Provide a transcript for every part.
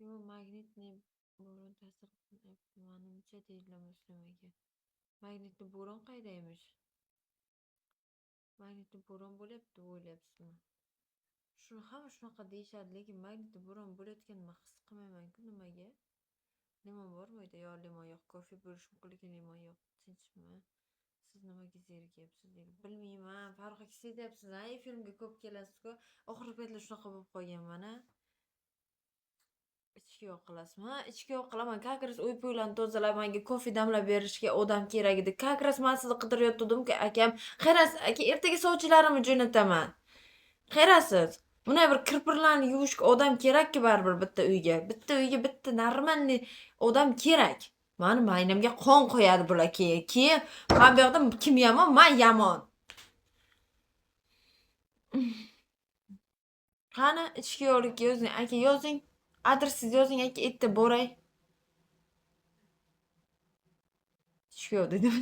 Bu magnitli bo'ron ta'sir qilyapti manimcha, deydilar Muslimaga. Magnitli bo'ron qaydaymish? Magnitli bo'ron bo'lyapti deb o'ylayapsizmi? Hamma shunaqa deyishadi, lekin magnitli bo'ron bo'layotganini his qilmayman-ku. Nimaga? Limon bormi uyda? Yo limon yo'q. Kofe bo'lishi mumkin, lekin limon yo'q. Tinchmi? Siz nimaga zerikyapsiz? Bilmayman. Farqi kesyapsiz. Efirga ko'p kelasiz-ku. Oxirgi paytlar shunaqa bo'lib qolganman-a. Ichki yo'q qilasizmi? Ichki yo'q qilaman. Как раз uy-po'ylarni tozalab, menga kofe damlab berishga odam kerak edi. Как раз men sizni qidirayotgandim-ku, akam. Xayras, aka, ertaga sovchilarimni jo'nataman. Xayrasiz. Buni bir kirpirlarni yuvishga odam kerak-ku baribir bitta uyga. Bitta uyga bitta normalniy odam kerak. Mani maynamga qon qo'yadi bular keyin. Men bu yoqda kim yomon, men yomon. Qani ichki yo'qlikka yozing, aka, yozing. Adresingizni yozing, aka, erta boray. Ichki yo'q dedim.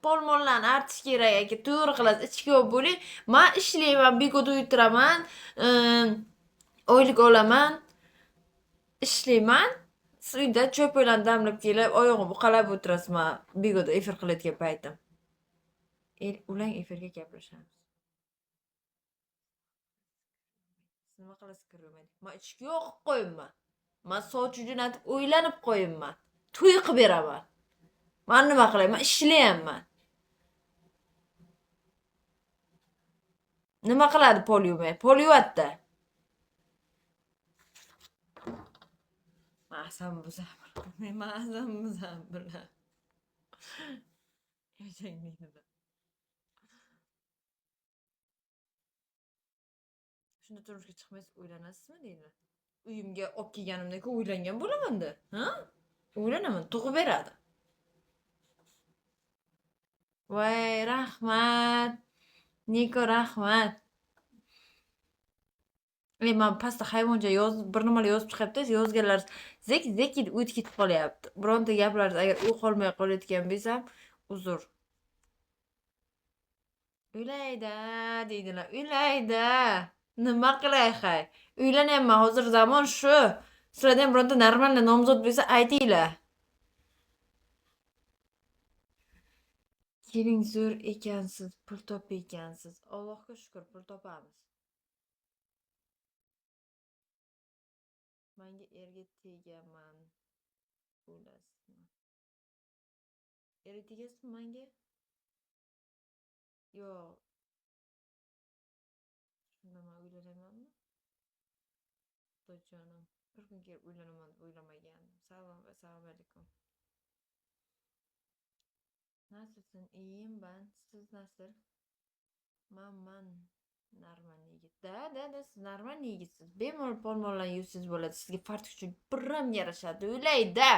Polmonlarni artish kerak, aka. To'g'ri qilasiz. Ichki yo'q bo'ling. Men ishlayman, bego'da o'tiraman. Oylik olaman. Ishlayman. Siz uyda cho'poylarni damlab kelib, oyog'imni buqalab o'tirasiz. Men bego'da efir qilayotgan paytim. Ulang efirga gaplashamiz. Nima qilasiz kirmaydi? Men ichki yo'q qo'yibman. Men sovchi jo'natib o'ylanib qo'yibman. To'y qilib beraman. Men nima qilay? Men ishlayapman. Nima qiladi Polyume? Polyuvatda. Ma'sam buzam. Ma'sam buzam bular. Yashangligida. Shunda turmushga chiqmaysiz, o'ylanasizmi deydi. Uyimga olib kelganimdan keyin o'ylangan bo'laman-da. Ha? O'ylanaman, tug'ib beradi. Voy, rahmat. Niko, rahmat. Men pastda hayvoncha yozib, bir nimalar yozib chiqyapti. Yozganlar zek o'tib ketib qolyapti. Bironta gaplaringiz agar u qolmay qolayotgan bo'lsam, uzr. Uylayda deydilar. Uylayda. Nima qilay hay? Uylanyapman, hozir zamon shu. Sizlardan bironta normalniy nomzod bo'lsa aytinglar. Keling, zo'r ekansiz, pul topayotgansiz. Allohga shukr, pul topamiz. Menga erga tegaman. O'lasizmi? Erga tegasizmi menga? Yo'q. Shunda men uylanamanmi? Xudojonim. Bir kun kelib uylanaman deb o'ylamagandim. Assalomu alaykum. Nasılsın? İyiyim ben. Siz nasıl? Man normal yigit. Da, siz normal yigitsiz. Bemalol polmonlar yuvsiz bo'ladi. Sizga farq uchun biram yarashadi. O'ylayda.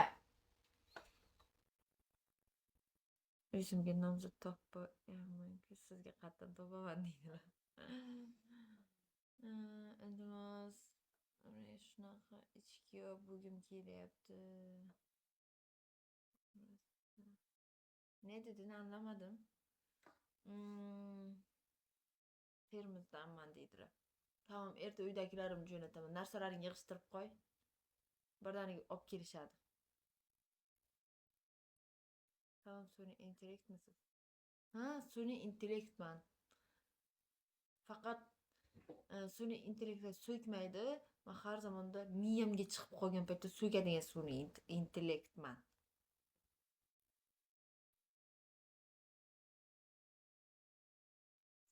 O'zimga nomzod topmayman-ku, sizga qattan topaman deydilar. Iltimos, shunaqa ichki yo'q bo'lgim kelyapti. Ne dedin anlamadım. Termizdanman deydilar. Tamam, erta uydagilarimni jo'nataman. Narsalaringni yig'ishtirib qo'y. Birdaniga olib kelishadi. Tamam, sun'iy intellektmisiz? Ha, sun'iy intellektman. Faqat sun'iy intellektga so'kmaydi. Men har zamonda miyamga chiqib qolgan paytda so'kadigan sun'iy intellektman.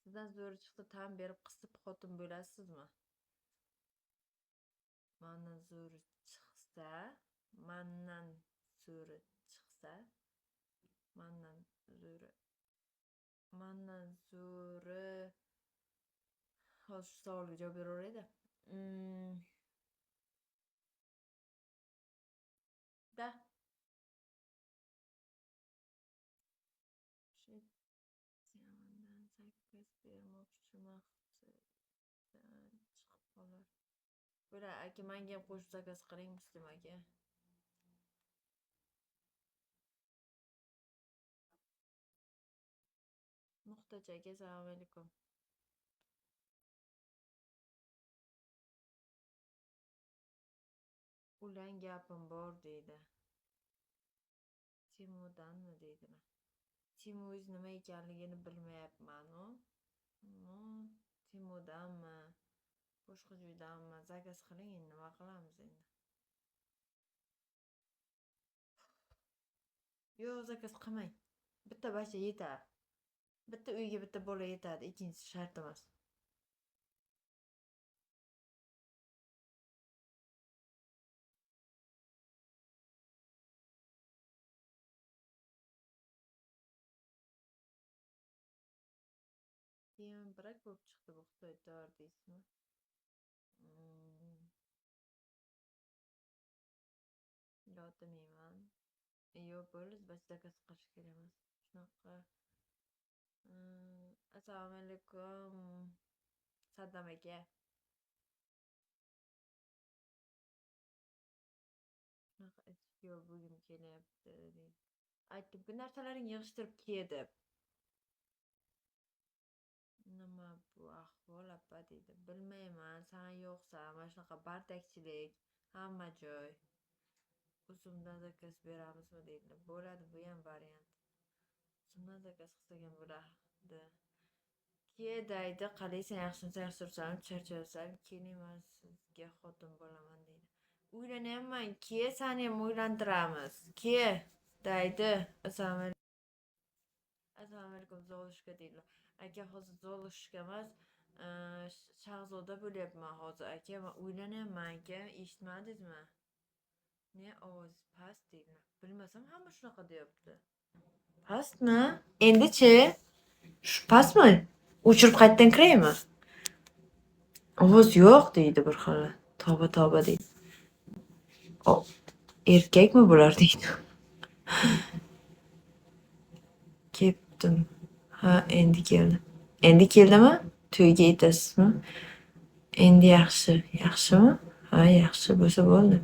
Sizdan zo'ri chiqsa, tan berib qisib xotin bo'lasizmi? Mandan zo'ri chiqsa, mandan zo'ri hozir shu savolga javob beraverayda. Da. Yamandan zakaz bermoqchiman, chiqib qolar. Bo'la, aka, menga ham qo'shib zakaz qiling, Muslim aka. Muhtoj aka, assalomu alaykum. Ulan gapim bor deydi. Timudanmi deydilar. Timuiz nima ekanligini bilmayapman-u. Timudanmi, boshqa joydanmi? Zakaz qiling, endi nima qilamiz endi? Yo'q, zakaz qilmang. Bitta bacha yetar. Bitta uyga bitta bola yetadi, ikkinchisi shart emas. Keyin brak bo'lib chiqdi bu Xitoy deysizmi? Yotamayman. Yo'q, bo'ldi, bacha zakaz qilish kerak emas. Shunaqa. Assalomu alaykum. Saddam aka. Shunaqa ichkiga bo'lgim kelyapti deydi. Aytdim, bu narsalaringni yig'ishtirib kiy deb. Nima bu ahvol apa deydi. Bilmayman, san yo'qsan, mana shunaqa bardakchilik hamma joy. Uzumdan zakaz beramizmi deydilar. Bo'ladi, bu ham variant. Uzumdan zakaz qilsak ham bo'ladi. Kiy deydi, qalaysan, yaxshimisan, yaxshi tursan, charchasam, keling, men sizga xotin bo'laman deydi. Uylanyapman, kiy, seni ham uylantiramiz. Kiy deydi. Assalomu alaykum, Zolushka deydilar. Aka, hozir Zolushka emas, Shahzoda bo'lyapman hozir. Aka, men uylanyapman aka, eshitmadingizmi? Ne ovoz past deydilar. Bilmasam hamma shunaqa deyapti. Pastmi? Endi-chi? Shu pastmi? O'chirib qaytadan kiraymi? Ovoz yo'q deydi bir xil. Tavba deydi. Erkakmi bular deydi. Ketdim. Ha, endi keldi. Endi keldimi? To'yga yetasizmi? Endi yaxshi. Yaxshimi? Ha, yaxshi bo'lsa bo'ldi.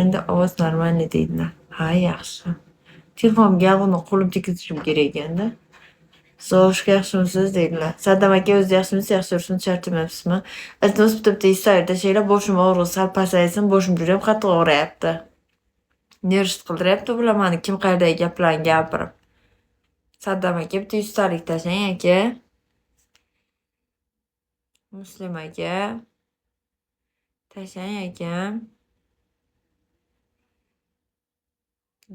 Endi ovoz normalniy deydilar. Ha, yaxshi. Telefonga galg'ini qo'lim tekizishim kerak ekanda. Zolushka, yaxshimisiz deydilar. Saddam aka, o'zingiz yaxshimisiz? Yaxshi turibsizmi? Charchamayapsizmi? Iltimos, bitta istoir tashlaylar, boshim og'rig'i sal pasaysin, boshim juda ham qattiq og'riyapti. Nervist qildiryapti bular mani, kim qayerdagi gaplarni gapirib. Saddam aka, bitta 100 talik tashlang aka. Muslim aka, tashlang akam.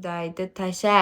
Daydi, tasha.